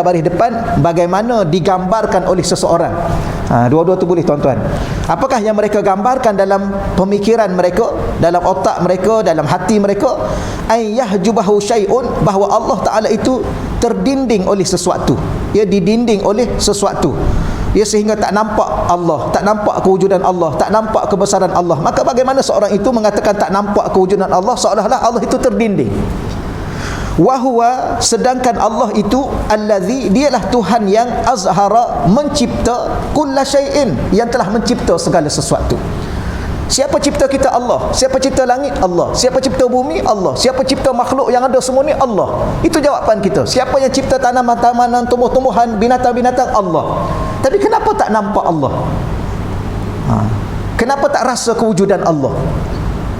baris depan bagaimana digambarkan oleh seseorang. Dua-dua tu boleh tuan-tuan. Apakah yang mereka gambarkan dalam pemikiran mereka, dalam otak mereka, dalam hati mereka? Ayyahjubahu syai'un, bahawa Allah Ta'ala itu terdinding oleh sesuatu. Ia didinding oleh sesuatu. Ya, sehingga tak nampak Allah, tak nampak kewujudan Allah, tak nampak kebesaran Allah. Maka bagaimana seorang itu mengatakan tak nampak kewujudan Allah, seolah-olah Allah itu terdinding. Wahuwa, sedangkan Allah itu allazi, dialah Tuhan yang azhara, mencipta kulla syai'in, yang telah mencipta segala sesuatu. Siapa cipta kita? Allah. Siapa cipta langit? Allah. Siapa cipta bumi? Allah. Siapa cipta makhluk yang ada semua ni? Allah. Itu jawapan kita. Siapa yang cipta tanaman-tanaman, tumbuh-tumbuhan, binatang-binatang? Allah. Tapi kenapa tak nampak Allah? Kenapa tak rasa kewujudan Allah?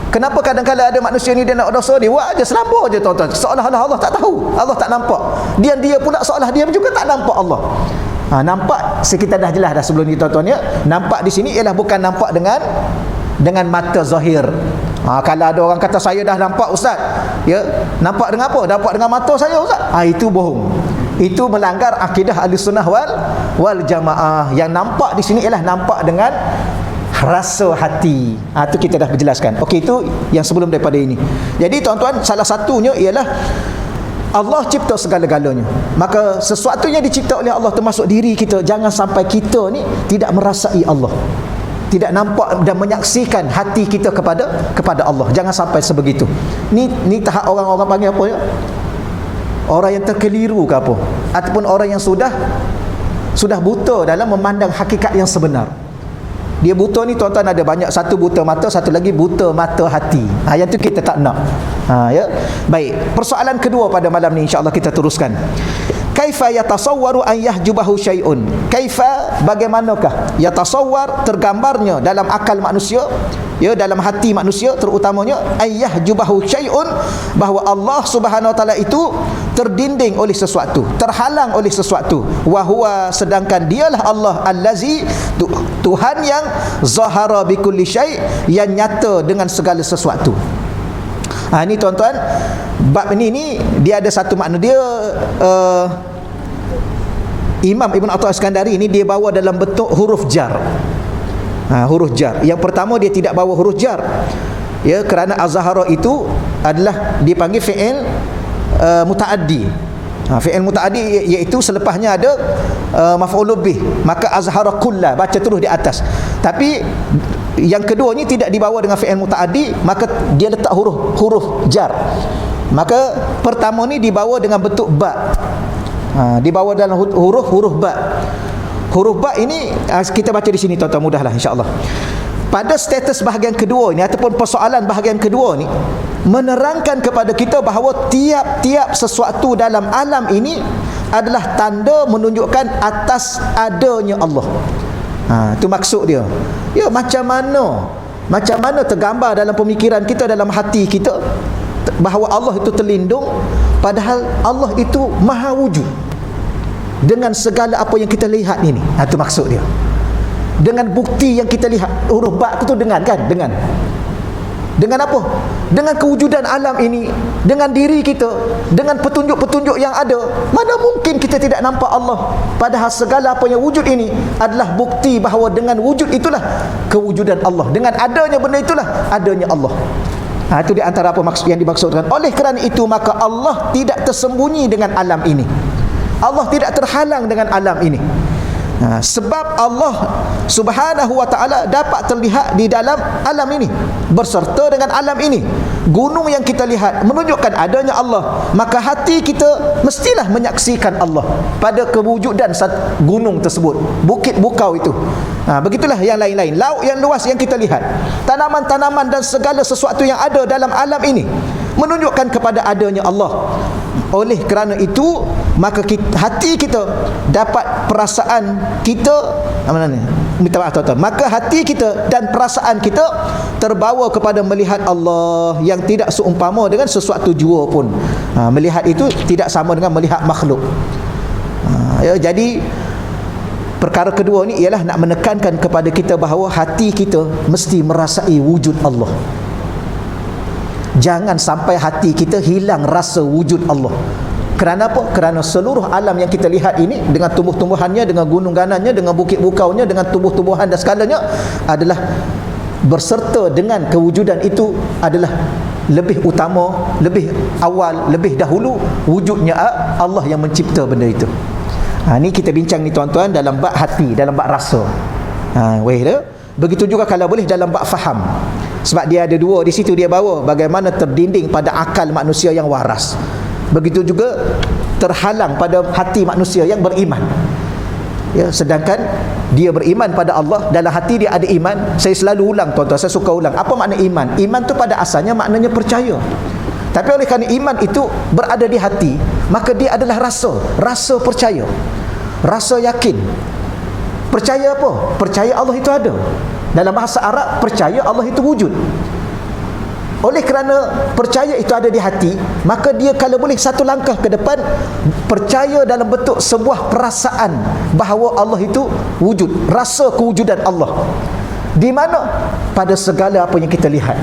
Kenapa kadang-kadang ada manusia ni dia nak dosa ni, buat aja selamba aja tuan-tuan, seolah-olah Allah tak tahu, Allah tak nampak. Dia pula seolah dia juga tak nampak Allah. Nampak sekitar dah jelas dah sebelum ni tuan-tuan ya. Nampak di sini ialah bukan nampak dengan mata zahir. Kalau ada orang kata saya dah nampak ustaz, ya, nampak dengan apa? Nampak dengan mata saya ustaz. Itu bohong. Itu melanggar akidah Ahlussunnah wal Jamaah. Yang nampak di sini ialah nampak dengan rasa hati. Itu kita dah berjelaskan. Okey, itu yang sebelum daripada ini. Jadi tuan-tuan, salah satunya ialah Allah cipta segala-galanya. Maka sesuatu yang dicipta oleh Allah termasuk diri kita. Jangan sampai kita ni tidak merasai Allah, tidak nampak dan menyaksikan hati kita kepada Allah. Jangan sampai sebegitu. Ni tahap orang-orang panggil apa ya? Orang yang terkeliru ke apa? Ataupun orang yang sudah buta dalam memandang hakikat yang sebenar. Dia buta ni tuan-tuan ada banyak. Satu buta mata, satu lagi buta mata hati. Yang tu kita tak nak. Ya. Baik, persoalan kedua pada malam ni insya-Allah kita teruskan. Kaifa yatasawwaru an yahjubahu syai'un? Kaifa, bagaimanakah yatasawwar, tergambarnya dalam akal manusia, ya, dalam hati manusia terutamanya, an yahjubahu syai'un, bahawa Allah Subhanahu wa taala itu terdinding oleh sesuatu, terhalang oleh sesuatu. Wa huwa, sedangkan dialah Allah allazi, Tuhan yang zahara bikulli syai', yang nyata dengan segala sesuatu. Ini tuan-tuan, bab ini dia ada satu makna. Dia Imam Ibn Atha Iskandari ini dia bawa dalam bentuk huruf jar. Huruf jar. Yang pertama dia tidak bawa huruf jar, ya, kerana azhara itu adalah dipanggil fi'il mutaaddi. Fi'il mutaaddi iaitu selepasnya ada maf'ul bih, maka azhara kulla, baca terus di atas. Tapi yang kedua ni tidak dibawa dengan fi'il mutaaddi, maka dia letak huruf jar. Maka pertama ni dibawa dengan bentuk ba. Dibawa dalam huruf ba. Huruf ba ini kita baca di sini tuan-tuan, mudahlah insya-Allah. Pada status bahagian kedua ini ataupun persoalan bahagian kedua ni menerangkan kepada kita bahawa tiap-tiap sesuatu dalam alam ini adalah tanda menunjukkan atas adanya Allah. Itu maksud dia. Ya, macam mana tergambar dalam pemikiran kita, dalam hati kita, bahawa Allah itu terlindung, padahal Allah itu maha wujud dengan segala apa yang kita lihat ini. Itu maksud dia. Dengan bukti yang kita lihat, huruf ba itu dengan apa? Dengan kewujudan alam ini, dengan diri kita, dengan petunjuk-petunjuk yang ada. Mana mungkin kita tidak nampak Allah, padahal segala apa yang wujud ini adalah bukti bahawa dengan wujud itulah kewujudan Allah, dengan adanya benda itulah adanya Allah. Itu di antara apa maksud yang dimaksudkan. Oleh kerana itu maka Allah tidak tersembunyi dengan alam ini, Allah tidak terhalang dengan alam ini. Sebab Allah Subhanahu wa ta'ala dapat terlihat di dalam alam ini, berserta dengan alam ini. Gunung yang kita lihat menunjukkan adanya Allah, maka hati kita mestilah menyaksikan Allah pada kewujudan gunung tersebut, bukit bukau itu. Begitulah yang lain-lain, laut yang luas yang kita lihat, tanaman-tanaman dan segala sesuatu yang ada dalam alam ini menunjukkan kepada adanya Allah. Oleh kerana itu maka hati kita dapat, perasaan kita, minta maaf tuan-tuan, maka hati kita dan perasaan kita terbawa kepada melihat Allah yang tidak seumpama dengan sesuatu jua pun. Melihat itu tidak sama dengan melihat makhluk. Jadi perkara kedua ni ialah nak menekankan kepada kita bahawa hati kita mesti merasai wujud Allah. Jangan sampai hati kita hilang rasa wujud Allah. Kerana apa? Kerana seluruh alam yang kita lihat ini, dengan tumbuh-tumbuhannya, dengan gunung ganannya, dengan bukit bukaunya, dengan tumbuh-tumbuhan dan segalanya, adalah berserta dengan kewujudan itu adalah lebih utama, lebih awal, lebih dahulu wujudnya Allah yang mencipta benda itu. Ni kita bincang ni tuan-tuan dalam bab hati, dalam bab rasa. Begitu juga kalau boleh dalam bab faham. Sebab dia ada dua di situ, dia bawa bagaimana terdinding pada akal manusia yang waras. Begitu juga terhalang pada hati manusia yang beriman. Ya, sedangkan dia beriman pada Allah, dalam hati dia ada iman. Saya selalu ulang tuan-tuan, saya suka ulang. Apa makna iman? Iman tu pada asalnya maknanya percaya. Tapi oleh kerana iman itu berada di hati, maka dia adalah rasa percaya, rasa yakin. Percaya apa? Percaya Allah itu ada. Dalam bahasa Arab, percaya Allah itu wujud. Oleh kerana percaya itu ada di hati, maka dia kalau boleh satu langkah ke depan, percaya dalam bentuk sebuah perasaan bahawa Allah itu wujud, rasa kewujudan Allah. Di mana? Pada segala apa yang kita lihat,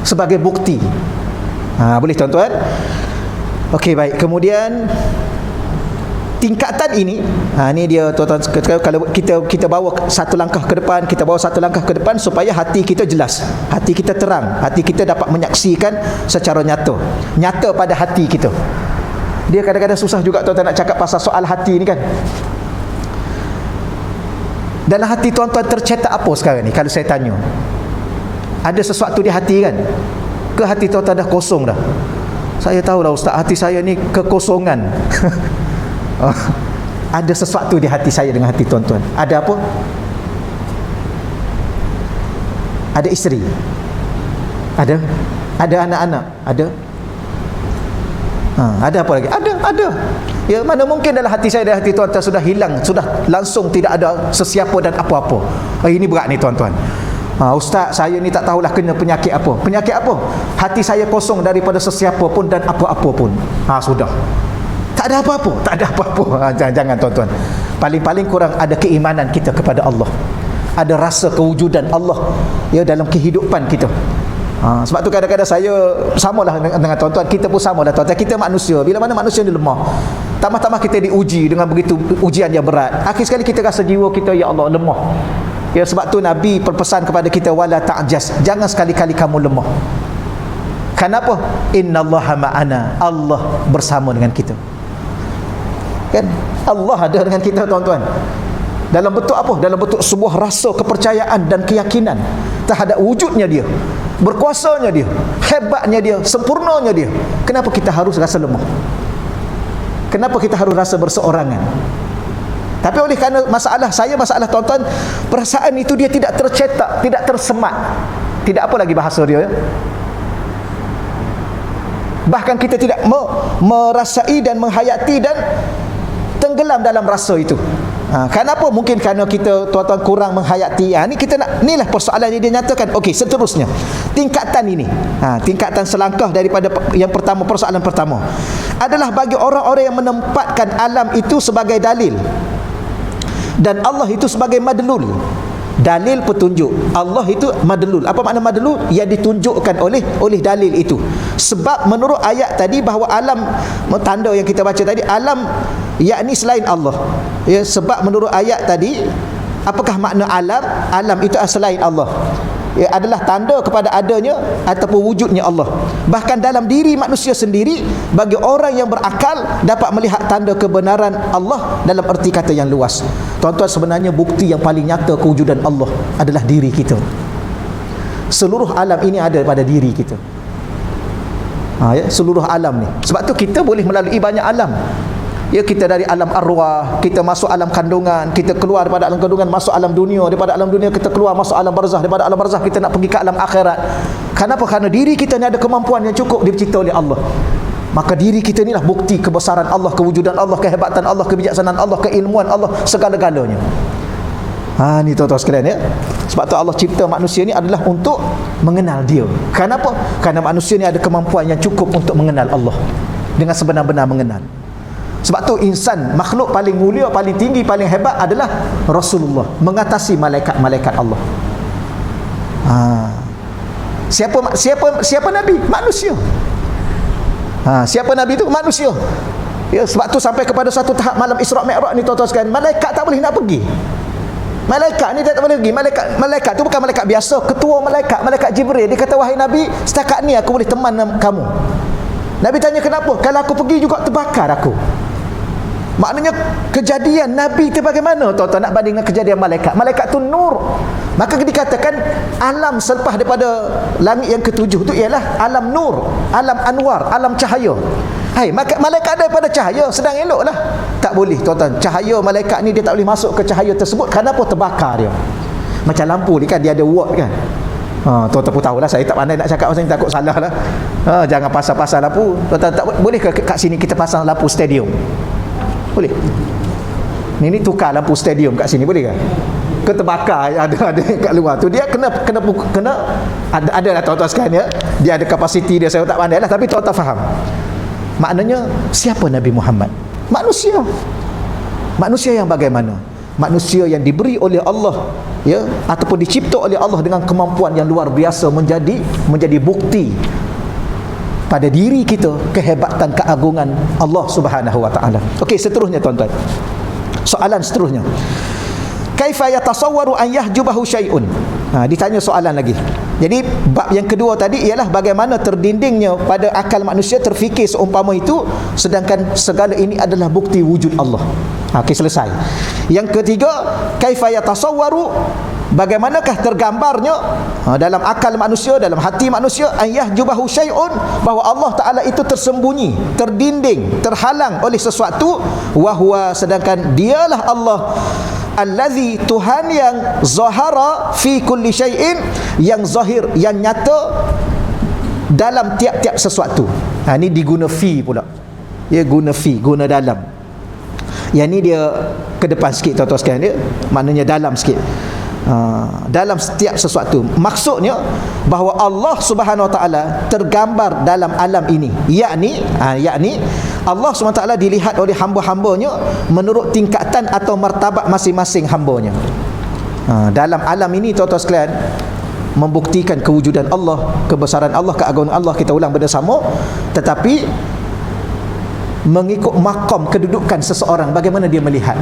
sebagai bukti. Boleh tuan-tuan? Okey, baik. Kemudian tingkatan ini, ni dia tuan-tuan, kalau kita bawa satu langkah ke depan, kita bawa satu langkah ke depan supaya hati kita jelas, hati kita terang, hati kita dapat menyaksikan secara nyata pada hati kita. Dia kadang-kadang susah juga tuan-tuan nak cakap pasal soal hati ni kan. Dalam hati tuan-tuan tercetak apa sekarang ni? Kalau saya tanya, ada sesuatu di hati kan? Ke hati tuan-tuan dah kosong dah? Saya tahulah ustaz, hati saya ni kekosongan. Ada sesuatu di hati saya dengan hati tuan-tuan. Ada apa? Ada isteri, ada anak-anak, ada apa lagi? Ada. Ya, mana mungkin dalam hati saya dan hati tuan-tuan sudah hilang, sudah langsung tidak ada sesiapa dan apa-apa. Ini berat ni tuan-tuan. Ustaz, saya ni tak tahulah kena penyakit apa. Penyakit apa? Hati saya kosong daripada sesiapa pun dan apa-apa pun. Sudah. Tak ada apa-apa. Jangan tuan-tuan. Paling-paling kurang ada keimanan kita kepada Allah. Ada rasa kewujudan Allah ya dalam kehidupan kita. Sebab tu kadang-kadang saya samalah dengan tuan-tuan, kita pun samalah tuan-tuan. Kita manusia, bila mana manusia ni lemah, tambah-tambah kita diuji dengan begitu ujian yang berat, akhir sekali kita rasa jiwa kita, ya Allah, lemah. Ya, sebab tu Nabi berpesan kepada kita, wala ta'jas, jangan sekali-kali kamu lemah. Kenapa? Innallaha ma'ana, Allah bersama dengan kita. Kan? Allah ada dengan kita tuan-tuan. Dalam bentuk apa? Dalam bentuk sebuah rasa kepercayaan dan keyakinan terhadap wujudnya dia, berkuasanya dia, hebatnya dia, sempurnanya dia. Kenapa kita harus rasa lemah? Kenapa kita harus rasa berseorangan? Tapi oleh kerana masalah tuan-tuan, perasaan itu dia tidak tercetak, tidak tersemat, tidak apa lagi bahasa dia ya? Bahkan kita tidak merasai dan menghayati dan tenggelam dalam rasa itu. Kenapa? Mungkin kerana kita tuan-tuan kurang menghayati. Inilah persoalan yang dia nyatakan. Okey, seterusnya tingkatan ini, tingkatan selangkah daripada yang pertama, persoalan pertama adalah bagi orang-orang yang menempatkan alam itu sebagai dalil dan Allah itu sebagai madlul. Dalil petunjuk, Allah itu madlul. Apa makna madlul? Yang ditunjukkan oleh dalil itu. Sebab menurut ayat tadi bahawa alam, tanda yang kita baca tadi, alam yakni selain Allah. Ya, sebab menurut ayat tadi, apakah makna alam? Alam itu selain Allah. Ya, adalah tanda kepada adanya ataupun wujudnya Allah. Bahkan dalam diri manusia sendiri, bagi orang yang berakal dapat melihat tanda kebenaran Allah dalam erti kata yang luas. Tuan-tuan, sebenarnya bukti yang paling nyata kewujudan Allah adalah diri kita. Seluruh alam ini ada pada diri kita. Seluruh alam ni. Sebab tu kita boleh melalui banyak alam. Ya, kita dari alam arwah, kita masuk alam kandungan, kita keluar daripada alam kandungan masuk alam dunia, daripada alam dunia kita keluar masuk alam barzah, daripada alam barzah kita nak pergi ke alam akhirat. Kenapa? Kerana diri kita ni ada kemampuan yang cukup dicipta oleh Allah. Maka diri kita inilah bukti kebesaran Allah, kewujudan Allah, kehebatan Allah, kebijaksanaan Allah, keilmuan Allah, segala-galanya. Ni tuan-tuan sekalian ya. Sebab tu Allah cipta manusia ni adalah untuk mengenal dia. Kenapa? Kerana manusia ni ada kemampuan yang cukup untuk mengenal Allah dengan sebenar-benar mengenal. Sebab tu insan, makhluk paling mulia, paling tinggi, paling hebat adalah Rasulullah, mengatasi malaikat-malaikat Allah. Siapa Nabi? Manusia. Siapa Nabi itu? Manusia. Ya, sebab tu sampai kepada satu tahap malam Isra' Mi'raj ni tuan-tuan sekalian, malaikat tak boleh nak pergi. Malaikat ni tak boleh pergi. Malaikat tu bukan malaikat biasa, ketua malaikat, malaikat Jibril. Dia kata, wahai Nabi, setakat ni aku boleh teman kamu. Nabi tanya kenapa? Kalau aku pergi juga terbakar aku. Maknanya kejadian Nabi itu bagaimana tuan-tuan nak banding dengan kejadian malaikat? Malaikat tu nur. Maka dikatakan alam selepas daripada langit yang ketujuh tu ialah alam nur, alam anwar, alam cahaya. Maka malaikat daripada cahaya sedang eloklah. Tak boleh tuan-tuan. Cahaya malaikat ni dia tak boleh masuk ke cahaya tersebut. Kenapa? Terbakar dia. Macam lampu ni kan, dia ada watt kan. Tuan-tuan pun tahulah, saya tak pandai nak cakap pasal ni, takut salah lah. Jangan pasang-pasang lampu. Tuan-tuan tak boleh ke kat sini kita pasang lampu stadium? Boleh. Ni tukar lampu stadium kat sini boleh ke? Ke terbakar ada kat luar tu. Dia kena ada lah tuan-tuan sekalian ya. Dia ada kapasiti dia, saya tak pandai lah, tapi tuan-tuan faham. Maknanya siapa Nabi Muhammad? Manusia. Manusia yang bagaimana? Manusia yang diberi oleh Allah ya, ataupun dicipta oleh Allah dengan kemampuan yang luar biasa, menjadi bukti pada diri kita kehebatan, keagungan Allah Subhanahu wa taala. Okey, seterusnya tuan-tuan. Soalan seterusnya. Kaifa yatasawwaru an yahjubahu syai'un? Ditanya soalan lagi. Jadi bab yang kedua tadi ialah bagaimana terdindingnya pada akal manusia terfikir seumpama itu, sedangkan segala ini adalah bukti wujud Allah. Okey, selesai. Yang ketiga, kaifa yatasawwaru, bagaimanakah tergambarnya dalam akal manusia, dalam hati manusia, ayyahjubahu syai'un, bahawa Allah Ta'ala itu tersembunyi, terdinding, terhalang oleh sesuatu, wahwa, sedangkan dialah Allah allazi, Tuhan yang zahara fi kulli syai'in, yang zahir, yang nyata dalam tiap-tiap sesuatu. Ini diguna fi pula. Ya, guna fi, guna dalam. Yang ni dia ke depan sikit tuan-tuan sekalian, dia maknanya dalam sikit. Dalam setiap sesuatu. Maksudnya bahawa Allah Subhanahu Wa Taala tergambar dalam alam ini, yakni Allah Subhanahu Wa Taala dilihat oleh hamba-hambanya menurut tingkatan atau martabat masing-masing hambanya. Dalam alam ini tuan-tuan sekalian, membuktikan kewujudan Allah, kebesaran Allah, keagungan Allah, kita ulang bersama. Tetapi mengikut makam kedudukan seseorang, bagaimana dia melihat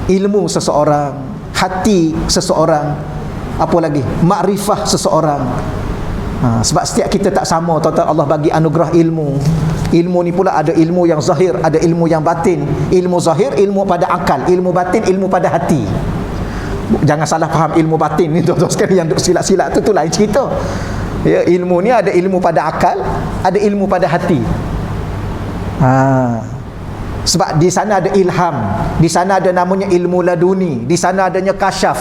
ilmu seseorang, hati seseorang, apa lagi, makrifah seseorang. Sebab setiap kita tak sama tuan-tuan. Allah bagi anugerah ilmu ni pula ada ilmu yang zahir, ada ilmu yang batin. Ilmu zahir, ilmu pada akal. Ilmu batin, ilmu pada hati. Jangan salah faham ilmu batin ni tuan-tuan sekalian, yang duk silat-silat tu lain cerita ya. Ilmu ni ada ilmu pada akal, ada ilmu pada hati. Sebab di sana ada ilham, di sana ada namanya ilmu laduni, di sana adanya kasyaf,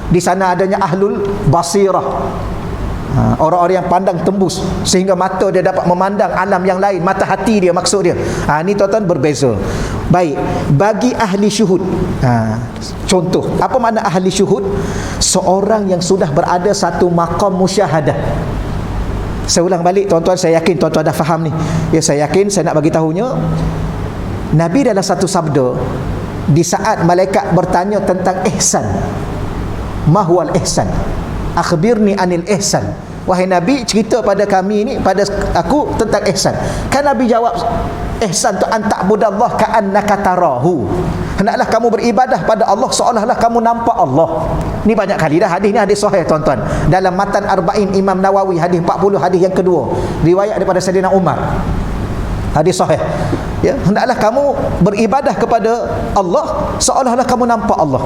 di sana adanya ahlul basirah, orang-orang yang pandang tembus sehingga mata dia dapat memandang alam yang lain, mata hati dia maksud dia. Ni tuan-tuan berbeza. Baik, bagi ahli syuhud, contoh, apa makna ahli syuhud? Seorang yang sudah berada satu maqam musyahadah. Saya ulang balik tuan-tuan, saya yakin tuan-tuan dah faham ni. Ya, saya yakin, saya nak bagi tahunya. Nabi dalam satu sabda, di saat malaikat bertanya tentang ihsan, mahwal ihsan, akhbirni anil ihsan, wahai Nabi, cerita pada kami ni, pada aku tentang ihsan. Kan Nabi jawab, ihsan tu anta'budallah ka'annaka tarahu, hendaklah kamu beribadah pada Allah seolah-olah kamu nampak Allah. Ni banyak kali dah hadis ni, hadis sahih tuan-tuan. Dalam Matan Arba'in Imam Nawawi, hadis 40, hadis yang kedua, riwayat daripada Sayyidina Umar, hadis sahih ya. Hendaklah kamu beribadah kepada Allah seolah-olah kamu nampak Allah.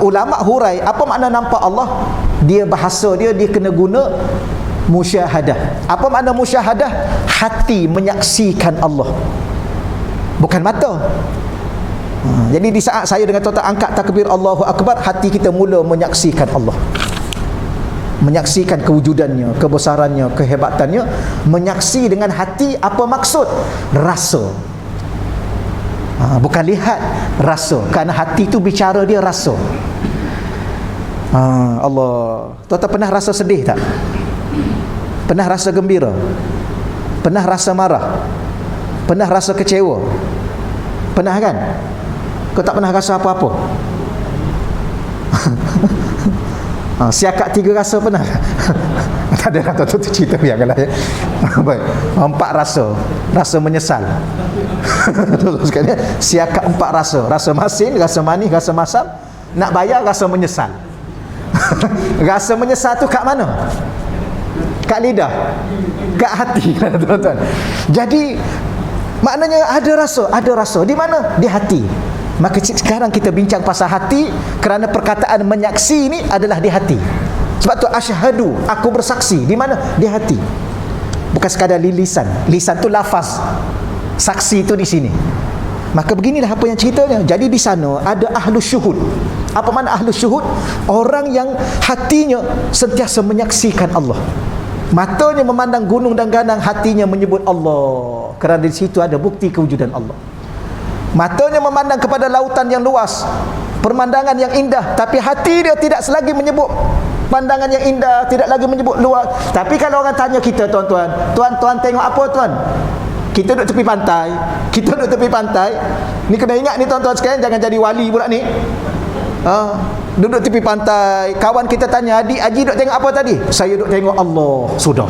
Ulama hurai apa makna nampak Allah. Dia bahasa dia kena guna musyahadah. Apa makna musyahadah? Hati menyaksikan Allah, bukan mata. Jadi di saat saya dengan tuan-tuan angkat takbir Allahu Akbar, hati kita mula menyaksikan Allah, menyaksikan kewujudannya, kebesarannya, kehebatannya. Menyaksi dengan hati, apa maksud? Rasa. Bukan lihat, rasa. Kerana hati itu bicara, dia rasa. Allah. Tuan-tuan pernah rasa sedih tak? Pernah rasa gembira? Pernah rasa marah? Pernah rasa kecewa? Pernah kan? Kau tak pernah rasa apa-apa? Siakak 3 rasa pernah? Tak ada tu cerita biarkanlah ya. Baik. 4 rasa. Rasa menyesal. Sekali siakak 4 rasa. Rasa masin, rasa manis, rasa masam. Nak bayar rasa menyesal. Rasa menyesal tu kat mana? Kat lidah, kat hati, tuan-tuan. Jadi maknanya ada rasa di mana? Di hati. Maka sekarang kita bincang pasal hati, kerana perkataan menyaksi ni adalah di hati. Sebab tu asyhadu, aku bersaksi. Di mana? Di hati. Bukan sekadar di lisan. Lisan tu lafaz, saksi tu di sini. Maka beginilah apa yang ceritanya. Jadi di sana ada ahlus syuhud. Apa makna ahlus syuhud? Orang yang hatinya sentiasa menyaksikan Allah. Matanya memandang gunung dan ganang, hatinya menyebut Allah. Kerana di situ ada bukti kewujudan Allah. Matanya memandang kepada lautan yang luas, pemandangan yang indah, tapi hati dia tidak selagi menyebut pandangan yang indah, tidak lagi menyebut luas. Tapi kalau orang tanya kita, tuan-tuan, tuan tengok apa tuan? Kita duduk tepi pantai. Ni kena ingat ni tuan-tuan sekalian, jangan jadi wali pula ni. Duduk tepi pantai, kawan kita tanya, adik Haji duduk tengok apa tadi? Saya duduk tengok Allah. Sudah,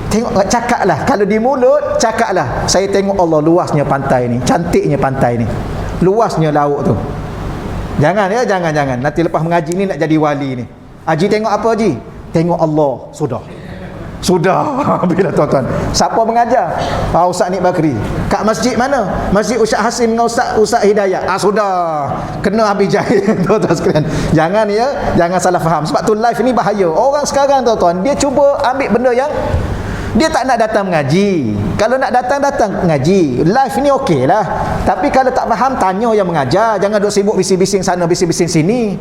tengok, cakaplah. Kalau di mulut, cakaplah, saya tengok Allah, luasnya pantai ni, cantiknya pantai ni, luasnya laut tu. Jangan ya, jangan. Nanti lepas mengaji ni nak jadi wali ni. Haji tengok apa Haji? Tengok Allah. Sudah. Bila tuan-tuan, siapa mengajar? Ustaz Nik Bakri. Kat masjid mana? Masjid Ustaz Hasim dengan Ustaz Hidayat. Sudah. Kena habis jahil. Tuan-tuan sekalian, jangan ya, jangan salah faham. Sebab tu live ni bahaya. Orang sekarang tuan-tuan, dia cuba ambil benda yang dia tak nak datang mengaji. Kalau nak datang mengaji. Live ni okey lah. Tapi kalau tak faham, tanya yang mengajar. Jangan duk sibuk bising-bising sana, bising-bising sini.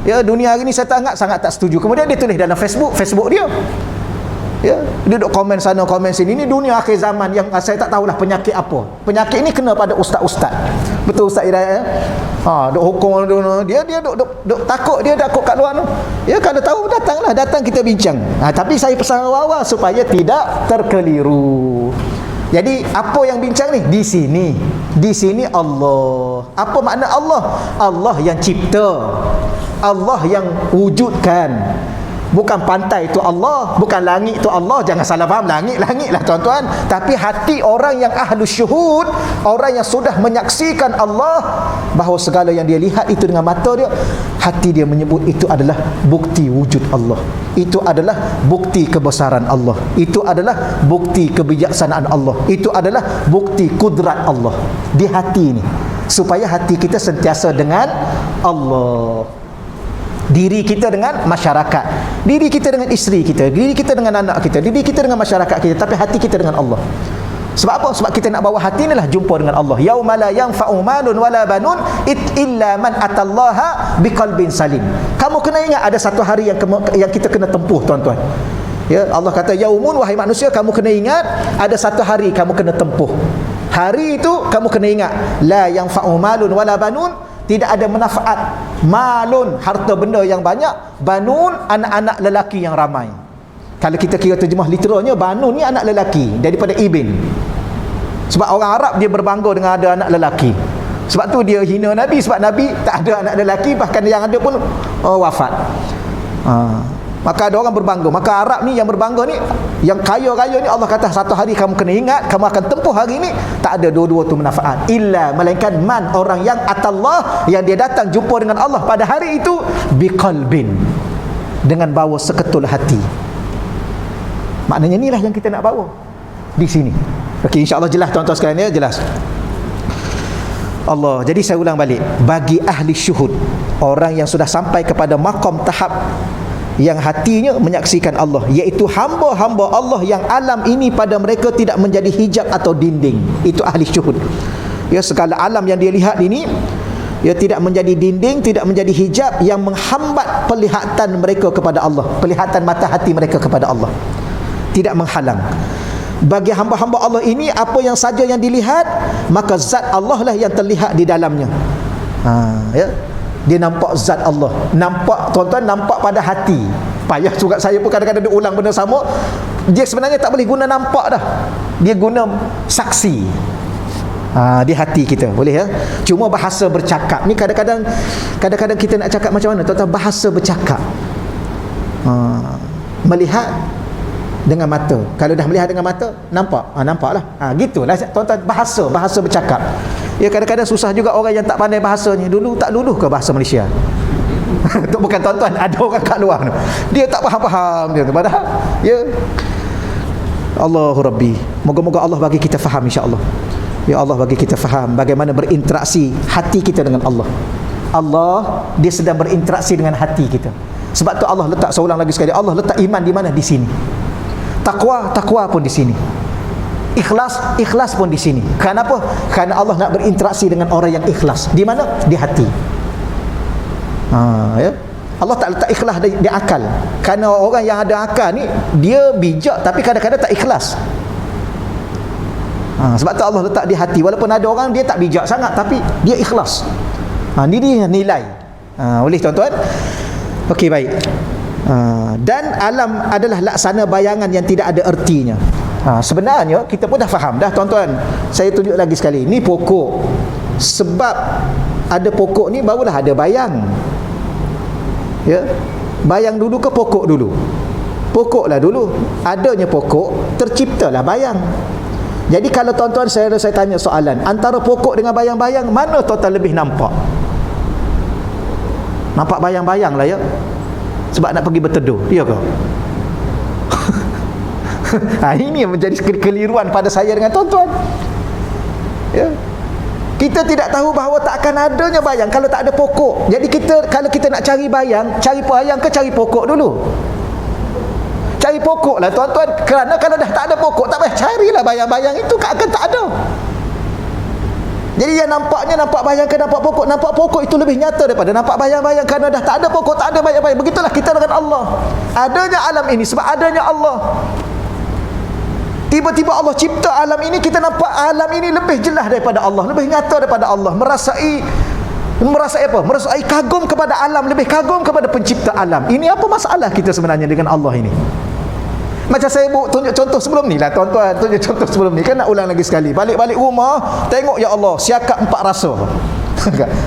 Ya, dunia hari ni saya sangat tak setuju. Kemudian dia tulis dalam Facebook dia. Ya, dia duk komen sana, komen sini. Ini dunia akhir zaman yang saya tak tahulah penyakit apa. Penyakit ini kena pada ustaz-ustaz. Betul Ustaz Hidayat ya? Duk hukum dia duk takut, dia takut kat luar tu. Ya, kalau tahu datang kita bincang. Tapi saya pesan awal-awal supaya tidak terkeliru. Jadi apa yang bincang ni? Di sini Allah. Apa makna Allah? Allah yang cipta, Allah yang wujudkan. Bukan pantai itu Allah, bukan langit itu Allah. Jangan salah faham, langit lah tuan-tuan. Tapi hati orang yang ahlus syuhud, orang yang sudah menyaksikan Allah, bahawa segala yang dia lihat itu dengan mata dia, hati dia menyebut itu adalah bukti wujud Allah. Itu adalah bukti kebesaran Allah. Itu adalah bukti kebijaksanaan Allah. Itu adalah bukti kudrat Allah di hati ini. Supaya hati kita sentiasa dengan Allah. Diri kita dengan masyarakat, diri kita dengan isteri kita, diri kita dengan anak kita, diri kita dengan masyarakat kita, tapi hati kita dengan Allah. Sebab apa? Sebab kita nak bawa hati inilah jumpa dengan Allah. Yauma la yanfa'u malun wala banun illa man atallaha biqalbin salim. Kamu kena ingat ada satu hari yang kita kena tempuh, tuan-tuan. Ya, Allah kata yaumun, wahai manusia, kamu kena ingat ada satu hari kamu kena tempuh. Hari itu kamu kena ingat, la yanfa'u malun wala banun, tidak ada manfaat. Malun, harta benda yang banyak. Banun, anak-anak lelaki yang ramai. Kalau kita kira terjemah literalnya, banun ni anak lelaki daripada ibn. Sebab orang Arab dia berbangga dengan ada anak lelaki. Sebab tu dia hina Nabi, sebab Nabi tak ada anak lelaki, bahkan yang ada pun wafat. Maka ada orang berbangga. Maka Arab ni yang berbangga ni, yang kaya-kaya ni, Allah kata satu hari kamu kena ingat, kamu akan tempuh hari ni, tak ada dua-dua tu manfaat. Illa, melainkan man, orang yang atallah, yang dia datang jumpa dengan Allah pada hari itu, biqalbin, dengan bawa seketul hati. Maknanya inilah yang kita nak bawa di sini. Okey, insya-Allah jelas tuan-tuan sekalian ya, jelas. Allah. Jadi saya ulang balik, bagi ahli syuhud, orang yang sudah sampai kepada maqam tahap yang hatinya menyaksikan Allah, iaitu hamba-hamba Allah yang alam ini pada mereka tidak menjadi hijab atau dinding. Itu ahli syuhud. Ya, segala alam yang dia lihat ini, ia tidak menjadi dinding, tidak menjadi hijab yang menghambat penglihatan mereka kepada Allah, penglihatan mata hati mereka kepada Allah, tidak menghalang. Bagi hamba-hamba Allah ini, apa yang saja yang dilihat, maka zat Allah lah yang terlihat di dalamnya. Ya, dia nampak zat Allah. Nampak, tuan-tuan, nampak pada hati. Payah juga saya pun kadang-kadang dia ulang benda sama. Dia sebenarnya tak boleh guna nampak dah, dia guna saksi. Di hati kita, boleh ya. Cuma bahasa bercakap ni kadang-kadang kita nak cakap macam mana, tuan-tuan? Bahasa bercakap Melihat dengan mata. Kalau dah melihat dengan mata, nampak. Nampaklah. Gitulah tuan-tuan, bahasa bercakap. Ya, kadang-kadang susah juga orang yang tak pandai bahasanya. Dulu tak luluh ke bahasa Malaysia? Itu bukan tuan-tuan, ada orang kat luar tu, dia tak faham-faham dia tu. Padahal ya, Allahu Rabbi, moga-moga Allah bagi kita faham, insya-Allah. Ya Allah, bagi kita faham bagaimana berinteraksi hati kita dengan Allah. Allah, dia sedang berinteraksi dengan hati kita. Sebab tu Allah letak, saya ulang lagi sekali, Allah letak iman di mana? Di sini. Takwa pun di sini. Ikhlas pun di sini. Kenapa? Kerana Allah nak berinteraksi dengan orang yang ikhlas. Di mana? Di hati. Ya. Allah tak letak ikhlas di akal. Kerana orang yang ada akal ni, dia bijak tapi kadang-kadang tak ikhlas. Sebab tu Allah letak di hati. Walaupun ada orang dia tak bijak sangat tapi dia ikhlas. Ini dia nilai. Boleh tuan-tuan? Okey, baik. Dan alam adalah laksana bayangan yang tidak ada ertinya. Sebenarnya kita pun dah faham dah tuan-tuan. Saya tunjuk lagi sekali. Ni pokok. Sebab ada pokok ni barulah ada bayang. Ya. Bayang dulu ke pokok dulu? Pokoklah dulu. Adanya pokok, terciptalah bayang. Jadi kalau tuan-tuan saya tanya soalan, antara pokok dengan bayang-bayang, mana tuan-tuan lebih nampak? Nampak bayang-bayang lah ya. Sebab nak pergi berteduh, iya ke? Ini yang menjadi kekeliruan pada saya dengan tuan-tuan. Ya. Kita tidak tahu bahawa tak akan adanya bayang kalau tak ada pokok. Jadi kalau kita nak cari bayang ke cari pokok dulu? Cari pokok lah tuan-tuan. Kerana kalau dah tak ada pokok, tak payah carilah bayang-bayang itu, akan tak ada. Jadi yang nampak bayang ke nampak pokok itu lebih nyata daripada nampak bayang-bayang. Kerana dah tak ada pokok, tak ada bayang-bayang. Begitulah kita dengan Allah. Adanya alam ini sebab adanya Allah. Tiba-tiba Allah cipta alam ini, kita nampak alam ini lebih jelas daripada Allah, lebih nyata daripada Allah. Merasai apa? Merasai kagum kepada alam, lebih kagum kepada pencipta alam. Ini apa masalah kita sebenarnya dengan Allah ini? Macam saya tunjuk contoh sebelum ni lah tuan-tuan, tunjuk contoh sebelum ni. Kan nak ulang lagi sekali. Balik-balik rumah, tengok ya Allah, siakap 4 rasa.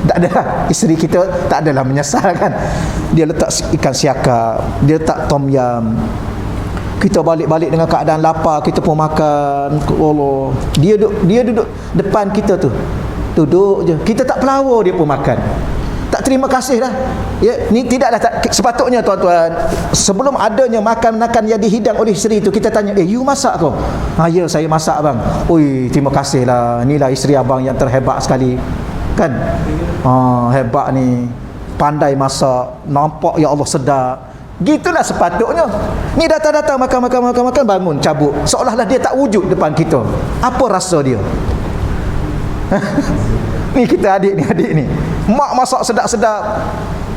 Tak ada, isteri kita tak adalah menyesal kan. Dia letak ikan siakap, dia letak tom yam. Kita balik-balik dengan keadaan lapar, kita pun makan. Allah, dia duduk depan kita tu, duduk je, kita tak pelawar, dia pun makan. Tak terima kasih dah. Ya, ni tidaklah sepatutnya tuan-tuan. Sebelum adanya makan-makan yang dihidang oleh isteri itu, kita tanya, you masak kau? Ya, saya masak bang. Oi, terima kasih lah. Inilah isteri abang yang terhebat sekali. Kan? Hebat ni. Pandai masak. Nampak ya Allah sedap. Gitulah sepatutnya. Ni datang-datang makan, bangun, cabut. Seolah-olah dia tak wujud depan kita. Apa rasa dia? Ni kita adik ni. Mak masak sedap-sedap.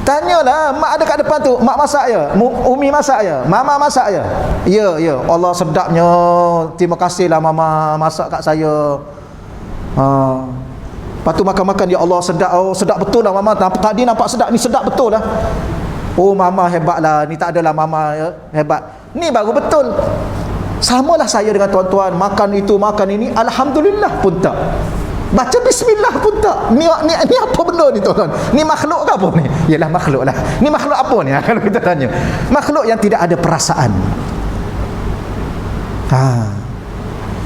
Tanyalah, mak ada kat depan tu, mak masak ya? Umi masak ya? Mama masak ya? Ya. Allah sedapnya. Terima kasihlah mama masak kat saya. Lepas tu makan-makan, ya Allah sedap. Oh, sedap betul lah mama. Tadi nampak sedap, ni sedap betul lah. Oh, mama hebatlah. Ni tak adalah mama ya, hebat. Ni baru betul. Samalah saya dengan tuan-tuan, makan itu, makan ini, alhamdulillah pun tak. Baca bismillah pun tak. Ni apa benda ni tuan-tuan? Ni makhluk ke apa ni? Yalah makhluk lah. Ni makhluk apa ni? Kalau kita tanya, makhluk yang tidak ada perasaan.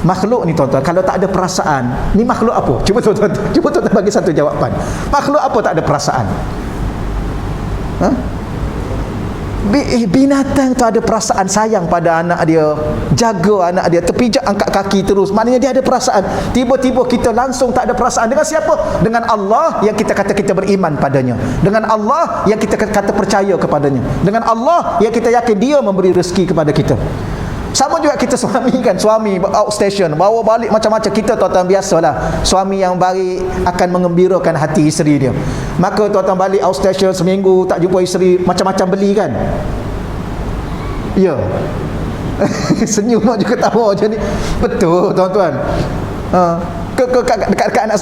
Makhluk ni tuan-tuan, kalau tak ada perasaan, ni makhluk apa? Cuba tuan-tuan bagi satu jawapan. Makhluk apa tak ada perasaan? Binatang tu ada perasaan, sayang pada anak dia, jaga anak dia, terpijak angkat kaki terus. Maknanya dia ada perasaan. Tiba-tiba kita langsung tak ada perasaan. Dengan siapa? Dengan Allah yang kita kata kita beriman padanya. Dengan Allah yang kita kata percaya kepadanya. Dengan Allah yang kita yakin dia memberi rezeki kepada kita. Sama juga kita suami outstation, bawa balik macam-macam. Kita tuan-tuan biasalah, suami yang baik akan mengembirakan hati isteri dia. Maka tuan-tuan balik outstation seminggu tak jumpa isteri, macam-macam beli kan? Ya. Senyum je, ketawa je ni. Betul tuan-tuan. Dekat anak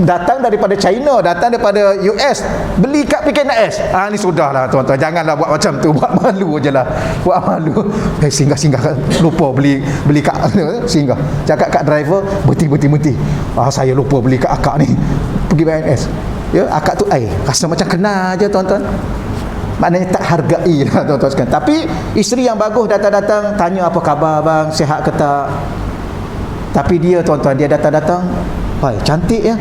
datang daripada China, datang daripada US, beli kat PKNS. Ni sudahlah tuan-tuan, janganlah buat macam tu, buat malu je lah, buat malu. Singgah lupa beli kat singgah, cakap kat driver, berhenti. Saya lupa beli kat akak ni, pergi PKNS. Ya, akak tu rasa macam kenal je tuan-tuan. maknanya tak hargai lah tuan-tuan sekalian. Tapi isteri yang bagus datang-datang tanya apa khabar abang, sihat ke tak. Tapi dia tuan-tuan, dia datang-datang, hai, cantik ya,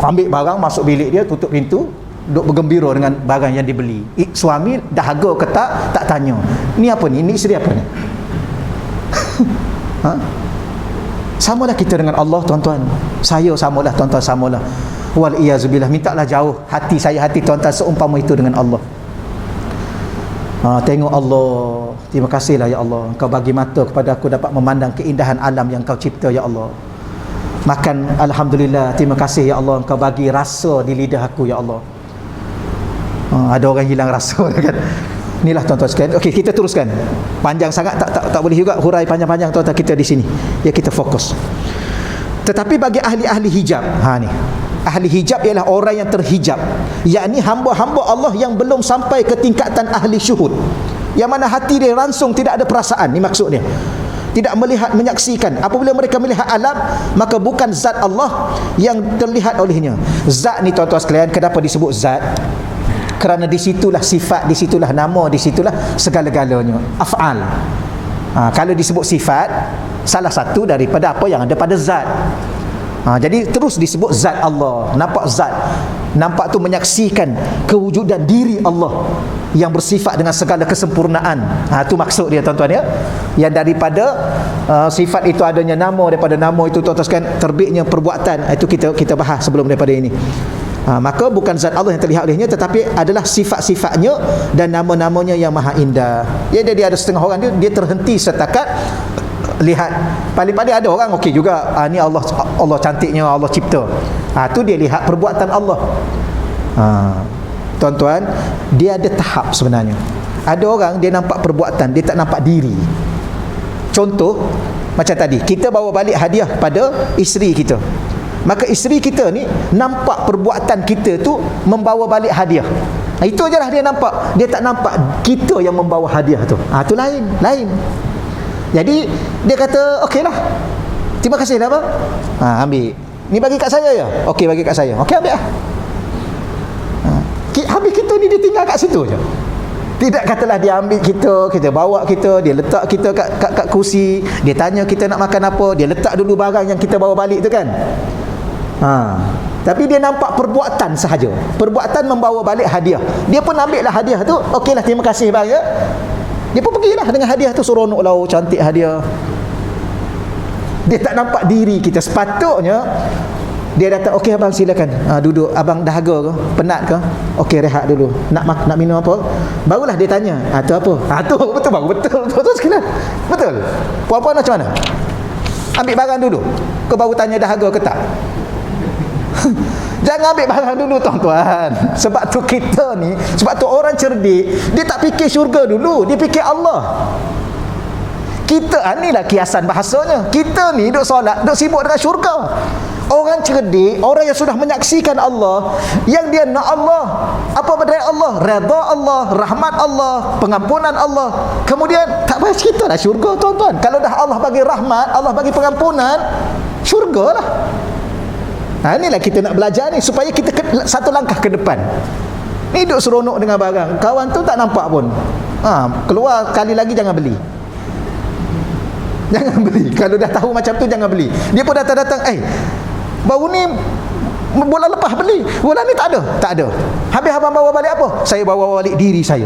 ambil barang masuk bilik dia, tutup pintu, duduk bergembira dengan barang yang dibeli. Suami dahaga ke tak tanya. Ni apa ni? Ni isteri apa ni? Ha? Samalah kita dengan Allah tuan-tuan. Saya samalah tuan-tuan, samalah. Wal iyazubillah, mintalah jauh hati saya, hati tuan-tuan seumpama itu dengan Allah. Tengok Allah, terima kasihlah ya Allah, Engkau bagi mata kepada aku dapat memandang keindahan alam yang Kau cipta ya Allah. Makan, alhamdulillah, terima kasih ya Allah, Engkau bagi rasa di lidah aku ya Allah. Ada orang hilang rasa kan. Inilah tuan-tuan sekalian. Okey, kita teruskan. Panjang sangat tak boleh juga hurai panjang-panjang tuan-tuan, kita di sini. Ya, kita fokus. Tetapi bagi ahli-ahli hijab, ni. Ahli hijab ialah orang yang terhijab, yakni hamba-hamba Allah yang belum sampai ke tingkatan ahli syuhud, yang mana hati dia langsung tidak ada perasaan. Ni maksudnya, tidak melihat, menyaksikan. Apabila mereka melihat alam, maka bukan zat Allah yang terlihat olehnya. Zat ni tuan-tuan sekalian, kenapa disebut zat? Kerana disitulah sifat, disitulah nama, disitulah segala-galanya. Af'al. Kalau disebut sifat, salah satu daripada apa yang ada pada zat. Jadi terus disebut zat Allah. Nampak zat, nampak tu menyaksikan kewujudan diri Allah yang bersifat dengan segala kesempurnaan. Itu maksud dia tuan-tuan ya. Yang daripada sifat itu adanya nama, daripada nama itu tuan-tuan sekalian terbitnya perbuatan. Itu kita bahas sebelum daripada ini. Maka bukan zat Allah yang terlihat olehnya, tetapi adalah sifat-sifatnya dan nama-namanya yang maha indah. Ya, dia ada setengah orang dia terhenti setakat lihat. Paling-paling ada orang okey juga, ni Allah cantiknya Allah cipta. Tu dia lihat perbuatan Allah. Tuan-tuan, dia ada tahap sebenarnya. Ada orang dia nampak perbuatan, dia tak nampak diri. Contoh macam tadi, kita bawa balik hadiah pada isteri kita. Maka isteri kita ni nampak perbuatan kita tu membawa balik hadiah. Itu ajalah dia nampak. Dia tak nampak kita yang membawa hadiah tu. Tu lain. Jadi dia kata okeylah, terima kasih dah bang, ambil ni, bagi kat saya ya. Okey, bagi kat saya. Okey, ambil lah. Habis kita ni dia tinggal kat situ je. Tidak katalah dia ambil kita bawa kita, dia letak kita kat kursi, dia tanya kita nak makan apa, dia letak dulu barang yang kita bawa balik tu kan. Tapi dia nampak perbuatan sahaja. Perbuatan membawa balik hadiah. Dia pun ambil lah hadiah tu. Okeylah, terima kasih bang ya. Dia pun pergilah dengan hadiah tu, seronok lah, cantik hadiah. Dia tak nampak diri kita. Sepatutnya dia datang, okey abang silakan, duduk, abang dahaga ke, penat ke, okey rehat dulu, nak minum apa, barulah dia tanya, tu apa, tu betul bang, betul sekalian, betul. Puan-puan macam mana, ambil barang dulu kau baru tanya dahaga ke tak? Jangan ambil barang dulu tuan-tuan. Sebab tu kita ni, sebab tu orang cerdik, dia tak fikir syurga dulu, dia fikir Allah. Kita inilah kiasan bahasanya. Kita ni duk solat, duk sibuk dengan syurga. Orang cerdik, orang yang sudah menyaksikan Allah, yang dia nak Allah, apa benda Allah, redha Allah, rahmat Allah, pengampunan Allah. Kemudian tak payah cerita lah syurga tuan-tuan. Kalau dah Allah bagi rahmat, Allah bagi pengampunan, syurga lah. Inilah kita nak belajar ni, supaya kita satu langkah ke depan. Ni duk seronok dengan barang, kawan tu tak nampak pun. Keluar kali lagi jangan beli. Jangan beli. Kalau dah tahu macam tu jangan beli. Dia pun datang-datang, baru ni bulan lepas beli, bulan ni tak ada. Habis abang bawa balik apa? Saya bawa balik diri saya.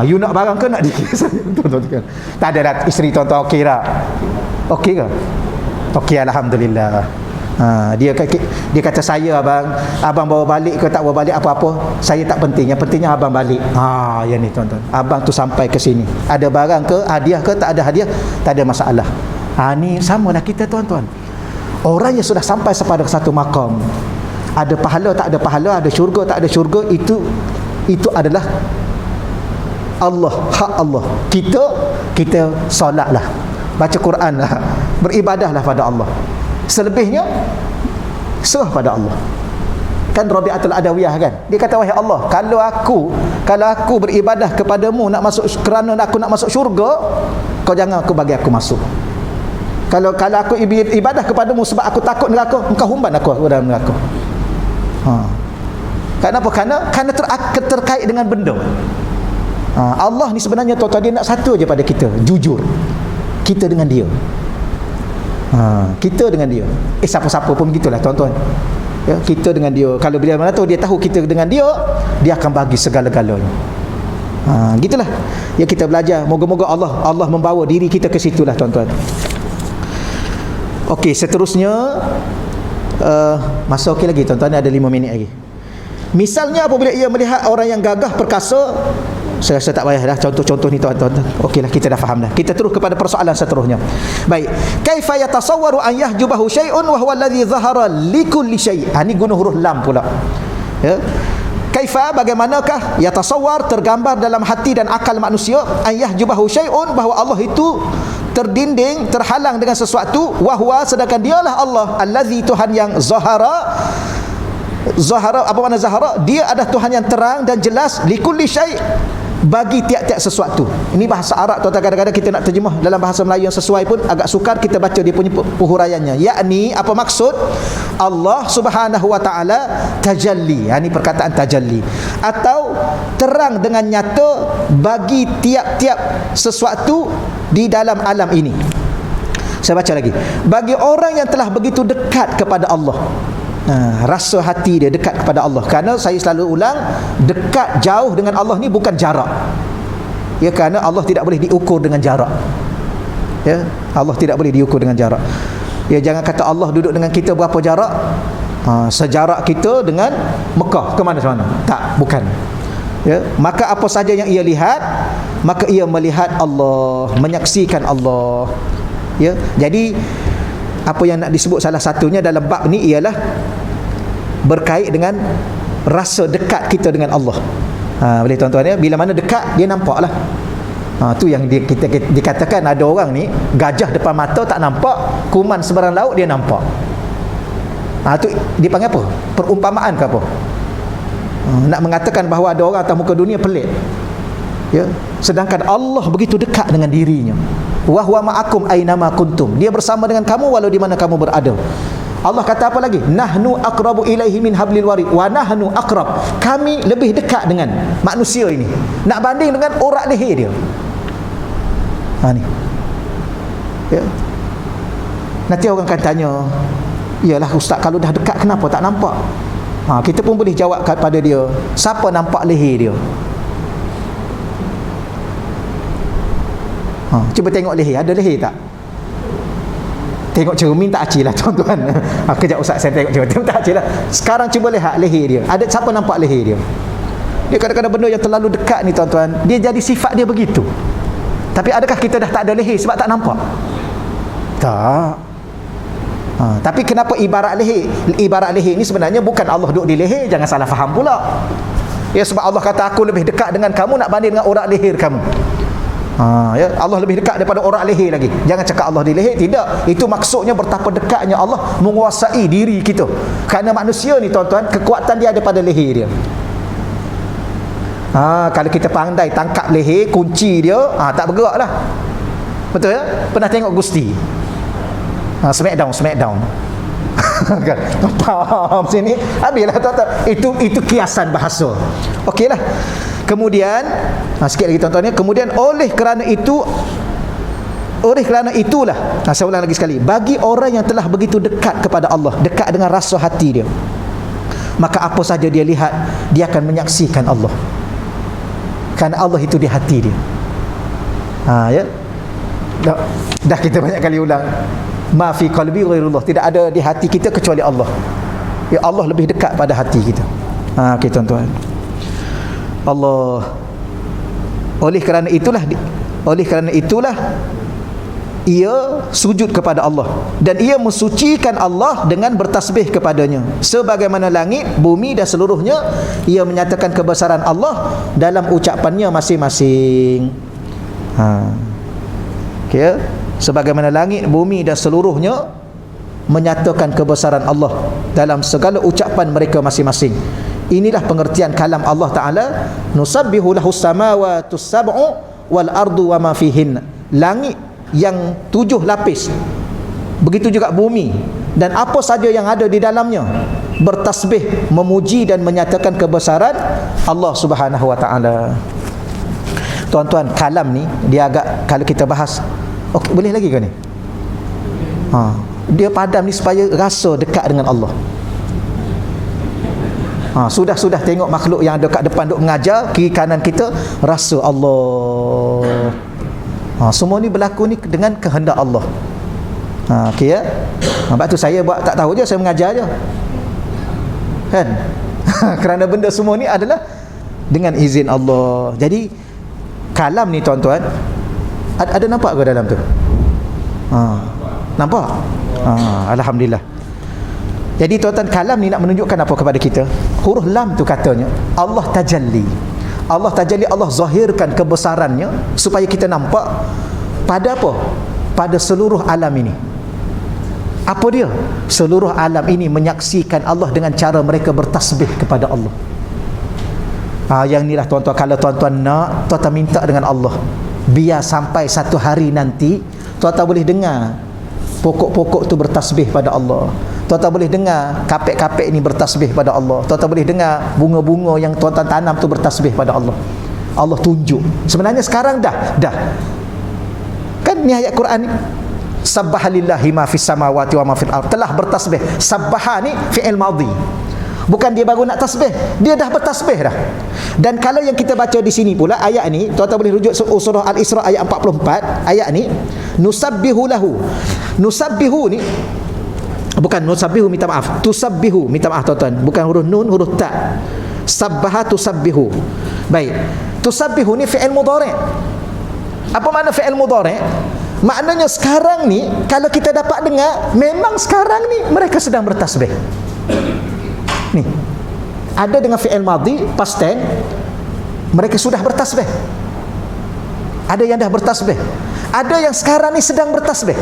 You nak barang ke nak diri saya? Tuan-tuan. Tak ada dah isteri tuan-tuan, okey tak? Okey ke? Okey, alhamdulillah. Dia kata saya abang bawa balik ke tak bawa balik apa-apa, saya tak penting, yang pentingnya abang balik. Yang ni tuan-tuan, abang tu sampai ke sini, ada barang ke, hadiah ke, tak ada hadiah, tak ada masalah. Ni samalah kita tuan-tuan. Orang yang sudah sampai pada satu makam, ada pahala tak ada pahala, ada syurga tak ada syurga, itu adalah Allah, hak Allah. Kita solatlah, baca Quran lah, beribadahlah pada Allah. Selebihnya serah pada Allah. Kan Rabi'atul Adawiyah kan, dia kata, wahai Allah, kalau aku beribadah kepadamu kerana aku nak masuk syurga, kau jangan bagi aku masuk. Kalau aku ibadah kepadamu sebab aku takut neraka, engkau humban aku dalam neraka. Kenapa? Kerana terkait dengan benda. Allah ni sebenarnya tuan-tuan, dia nak satu aja pada kita, jujur. Kita dengan dia. Kita dengan dia. Siapa-siapa pun begitulah tuan-tuan. Ya, kita dengan dia. Kalau bila mana tahu dia tahu kita dengan dia, dia akan bagi segala-galanya. Gitulah. Ya, kita belajar. Moga-moga Allah membawa diri kita ke situlah tuan-tuan. Okey, seterusnya masa okey lagi tuan-tuan, ada 5 minit lagi. Misalnya apabila ia melihat orang yang gagah perkasa, saya rasa tak payah dah contoh-contoh ni tuan-tuan. Okeylah, kita dah faham dah. Kita terus kepada persoalan seterusnya. Baik. Kaifa yatasawwaru an yahjubahu syai'un wa huwa alladhi zahara likulli syai'. Ni guna huruf lam pula. Ya. Kaifa, bagaimanakah yatasawwar, tergambar dalam hati dan akal manusia, an yahjubahu syai'un, bahawa Allah itu terdinding, terhalang dengan sesuatu, wa huwa, sedangkan dialah Allah, allazi, Tuhan yang zahara, apa makna zahara? Dia adalah Tuhan yang terang dan jelas, likulli syai', bagi tiap-tiap sesuatu. Ini bahasa Arab tuan-tuan, kadang-kadang kita nak terjemah dalam bahasa Melayu yang sesuai pun agak sukar, kita baca dia punya huraiannya. Yakni, apa maksud? Allah Subhanahu wa taala tajalli. Ini perkataan tajalli, atau terang dengan nyata bagi tiap-tiap sesuatu di dalam alam ini. Saya baca lagi. Bagi orang yang telah begitu dekat kepada Allah, rasa hati dia dekat kepada Allah. Kerana saya selalu ulang, dekat jauh dengan Allah ni bukan jarak. Ya, kerana Allah tidak boleh diukur dengan jarak. Ya, Allah tidak boleh diukur dengan jarak. Ya, jangan kata Allah duduk dengan kita berapa jarak. Sejarak kita dengan Mekah ke mana-mana. Tak, bukan. Ya, maka apa saja yang ia lihat, maka ia melihat Allah, menyaksikan Allah. Ya, jadi apa yang nak disebut salah satunya dalam bab ni ialah berkait dengan rasa dekat kita dengan Allah. Boleh tuan-tuan ya, bila mana dekat dia nampak lah. Tu yang kita dikatakan ada orang ni gajah depan mata tak nampak, kuman seberang laut dia nampak. Tu dipanggil apa? Perumpamaan ke apa? Nak mengatakan bahawa ada orang atas muka dunia pelik. Ya, sedangkan Allah begitu dekat dengan dirinya. Wa huwa ma'akum aynama kuntum. Dia bersama dengan kamu walau di mana kamu berada. Allah kata apa lagi? Nahnu aqrabu ilaihi min hablil warid. Wa nahnu aqrab. Kami lebih dekat dengan manusia ini. Nak banding dengan urat leher dia. Ni. Ya. Nanti orang akan tanya, "Iyalah ustaz, kalau dah dekat kenapa tak nampak?" Kita pun boleh jawab kepada dia, siapa nampak leher dia? Cuba tengok leher, ada leher tak? Tengok cermin tak acil lah tuan-tuan. Kejap ustaz, saya tengok cermin tak acil lah. Sekarang cuba lihat leher dia, ada siapa nampak leher dia? Dia kadang-kadang benda yang terlalu dekat ni tuan-tuan, dia jadi sifat dia begitu. Tapi adakah kita dah tak ada leher sebab tak nampak? Tak. Tapi kenapa ibarat leher? Ibarat leher ni sebenarnya bukan Allah duduk di leher, jangan salah faham pula. Ya, sebab Allah kata aku lebih dekat dengan kamu, nak banding dengan urat leher kamu. Ya, Allah lebih dekat daripada urat leher lagi. Jangan cakap Allah di leher, tidak. Itu maksudnya betapa dekatnya Allah menguasai diri kita. Kerana manusia ni tuan-tuan, kekuatan dia ada pada leher dia. Kalau kita pandai tangkap leher, kunci dia, tak bergerak lah. Betul ya? Pernah tengok Gusti? Smackdown. Faham sini? Habislah tuan-tuan. Itu kiasan bahasa. Okeylah. Kemudian sikit lagi tuan-tuan ya. Kemudian oleh kerana itulah, saya ulang lagi sekali, bagi orang yang telah begitu dekat kepada Allah, dekat dengan rasa hati dia, maka apa saja dia lihat, dia akan menyaksikan Allah. Kerana Allah itu di hati dia. Ya. Dah kita banyak kali ulang. Ma fi qalbi ghairullah. Tidak ada di hati kita kecuali Allah. Ya, Allah lebih dekat pada hati kita. Okey tuan-tuan. Allah. Oleh kerana itulah ia sujud kepada Allah dan ia mensucikan Allah dengan bertasbih kepadanya. Sebagaimana langit, bumi dan seluruhnya, ia menyatakan kebesaran Allah dalam ucapannya masing-masing. Okay. Sebagaimana langit, bumi dan seluruhnya menyatakan kebesaran Allah dalam segala ucapan mereka masing-masing. Inilah pengertian kalam Allah Ta'ala. Nusabbihu lahus samawatus sab'u wal ardu wa ma fihin. Langit yang 7 lapis, begitu juga bumi dan apa saja yang ada di dalamnya, bertasbih, memuji dan menyatakan kebesaran Allah Subhanahu wa taala. Tuan-tuan, kalam ni dia agak, kalau kita bahas, okey, boleh lagi ke ni? Dia padam ni supaya rasa dekat dengan Allah. Sudah tengok makhluk yang dekat depan duk mengajar, kiri kanan kita rasa Allah. Semua ni berlaku ni dengan kehendak Allah. Okey ya. Sebab tu saya buat tak tahu je, saya mengajar je. Kan? Kerana benda semua ni adalah dengan izin Allah. Jadi kalam ni tuan-tuan, ada nampak ke dalam tu? Nampak? Alhamdulillah. Jadi tuan-tuan, kalam ni nak menunjukkan apa kepada kita? Huruf lam tu katanya Allah tajalli. Allah tajalli, Allah zahirkan kebesarannya supaya kita nampak pada apa? Pada seluruh alam ini. Apa dia? Seluruh alam ini menyaksikan Allah dengan cara mereka bertasbih kepada Allah. Yang inilah tuan-tuan, kalau tuan-tuan nak, tuan-tuan minta dengan Allah, biar sampai satu hari nanti tuan-tuan boleh dengar pokok-pokok tu bertasbih pada Allah. Tuan-tuan boleh dengar kapek-kapek ni bertasbih pada Allah. Tuan-tuan boleh dengar bunga-bunga yang tuan-tuan tanam tu bertasbih pada Allah. Allah tunjuk. Sebenarnya sekarang dah. Kan ni ayat Quran ni. Sabbaha lillahi ma fis samawati wa ma fil ardh. Telah bertasbih. Sabbaha ni fi'il madhi. Bukan dia baru nak tasbih, dia dah bertasbih dah. Dan kalau yang kita baca di sini pula ayat ni, tuan-tuan boleh rujuk surah Al-Isra ayat 44. Ayat ni nusabbihu lahu. Nusabbihu ni bukan nusabbihu, minta maaf, tusabbihu, minta maaf tuan-tuan, bukan huruf nun, huruf ta. Sabbaha tusabbihu. Baik, tusabbihu ni fi'il mudhari'. Apa makna fi'il mudhari'? Maknanya sekarang ni kalau kita dapat dengar, memang sekarang ni mereka sedang bertasbih. Ni ada dengan fi'il madhi past tense, mereka sudah bertasbih. Ada yang dah bertasbih, ada yang sekarang ni sedang bertasbih.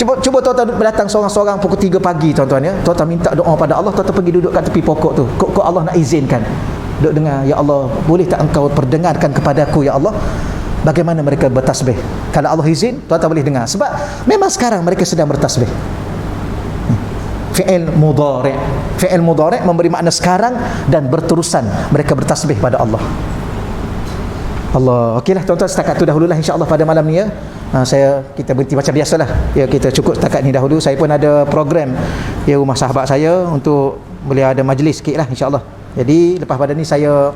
Cuba tuan-tuan datang seorang-seorang pukul 3 pagi tuan-tuan ya. Tuan-tuan minta doa pada Allah, tuan-tuan pergi duduk kat tepi pokok tu. Kok Allah nak izinkan. Duduk dengar, ya Allah, boleh tak engkau perdengarkan kepadaku ya Allah bagaimana mereka bertasbih. Kalau Allah izin, tuan-tuan boleh dengar. Sebab memang sekarang mereka sedang bertasbih. Fi'il mudhari'. Fi'il mudhari' memberi makna sekarang dan berterusan mereka bertasbih pada Allah. Allah. Okeylah tuan-tuan, setakat tu dahululah insya-Allah pada malam ni ya. Kita berhenti macam biasalah. Ya, kita cukup setakat ni dahulu. Saya pun ada program ya rumah sahabat saya untuk boleh ada majlis sikitlah insya-Allah. Jadi lepas pada ni saya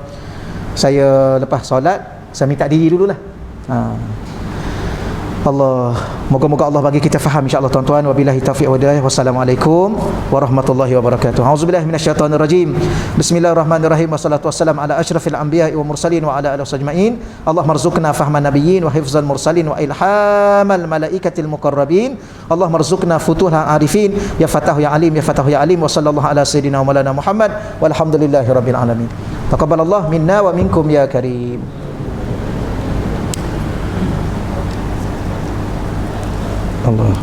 lepas solat saya minta diri dululah. Allah, moga-moga Allah bagi kita faham insya-Allah tuan-tuan. Wabillahi taufiq wa hidayah. Wassalamualaikum warahmatullahi wabarakatuh. Auzubillahi minasyaitonir rajim. Bismillahirrahmanirrahim. Wassalatu wassalamu ala asyrafil anbiya'i wa mursalin wa ala alihi wasajmain. Allahumma rzuqna fahman nabiyyin wa hifzal mursalin wa ilhamal malaikatil muqarrabin. Allahumma rzuqna futuhal arifin. Ya Fatahu ya Alim, ya Fatahu ya Alim. Wa sallallahu ala sayyidina wa maulana Muhammad walhamdulillahi rabbil alamin. Taqabbalallahu minna wa minkum ya karim. Allah.